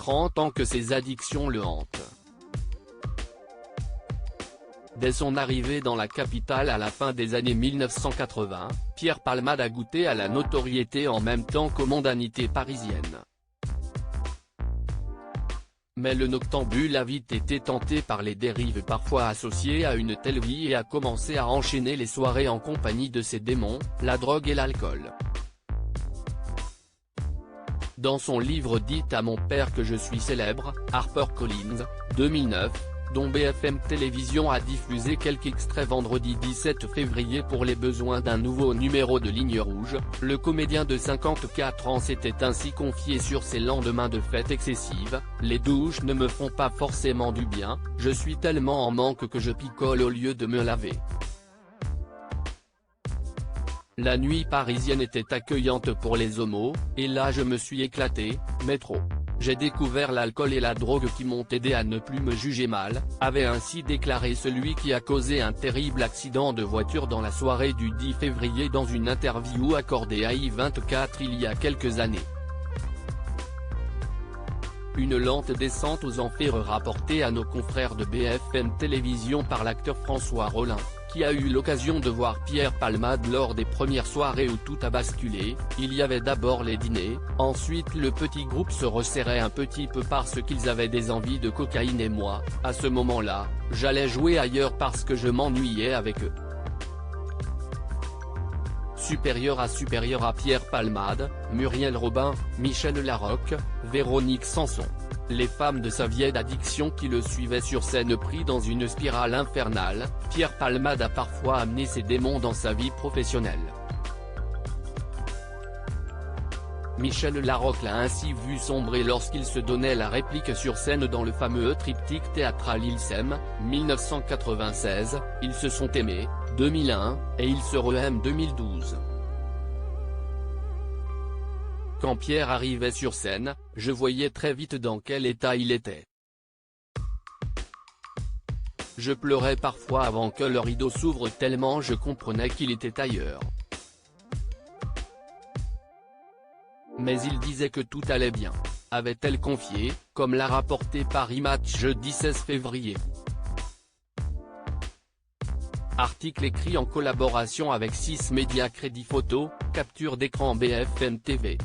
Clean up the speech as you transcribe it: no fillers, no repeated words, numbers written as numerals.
30 ans que ses addictions le hantent. Dès son arrivée dans la capitale à la fin des années 1980, Pierre Palmade a goûté à la notoriété en même temps qu'aux mondanités parisiennes. Mais le noctambule a vite été tenté par les dérives parfois associées à une telle vie et a commencé à enchaîner les soirées en compagnie de ses démons, la drogue et l'alcool. Dans son livre « Dites à mon père que je suis célèbre », HarperCollins, 2009, dont BFM Télévision a diffusé quelques extraits vendredi 17 février pour les besoins d'un nouveau numéro de Ligne Rouge, le comédien de 54 ans s'était ainsi confié sur ses lendemains de fête excessive. « Les douches ne me font pas forcément du bien, je suis tellement en manque que je picole au lieu de me laver. La nuit parisienne était accueillante pour les homos, et là je me suis éclaté, mais trop. J'ai découvert l'alcool et la drogue qui m'ont aidé à ne plus me juger mal », avait ainsi déclaré celui qui a causé un terrible accident de voiture dans la soirée du 10 février dans une interview accordée à I24 il y a quelques années. Une lente descente aux enfers rapportée à nos confrères de BFM Télévision par l'acteur François Rollin, qui a eu l'occasion de voir Pierre Palmade lors des premières soirées où tout a basculé. Il y avait d'abord les dîners, ensuite le petit groupe se resserrait un petit peu parce qu'ils avaient des envies de cocaïne et moi, à ce moment-là, j'allais jouer ailleurs parce que je m'ennuyais avec eux. Supérieur à Pierre Palmade, Muriel Robin, Michel Larocque, Véronique Sanson. Les femmes de sa vieille addiction qui le suivaient sur scène pris dans une spirale infernale, Pierre Palmade a parfois amené ses démons dans sa vie professionnelle. Michel Larocque l'a ainsi vu sombrer lorsqu'il se donnait la réplique sur scène dans le fameux triptyque théâtral Ils s'aiment, 1996, Ils se sont aimés, 2001, et Ils se re-aiment 2012. Quand Pierre arrivait sur scène, je voyais très vite dans quel état il était. Je pleurais parfois avant que le rideau s'ouvre tellement je comprenais qu'il était ailleurs. Mais il disait que tout allait bien, avait-elle confié, comme l'a rapporté Paris Match jeudi 16 février. Article écrit en collaboration avec 6 médias. Crédit photo, capture d'écran BFM TV.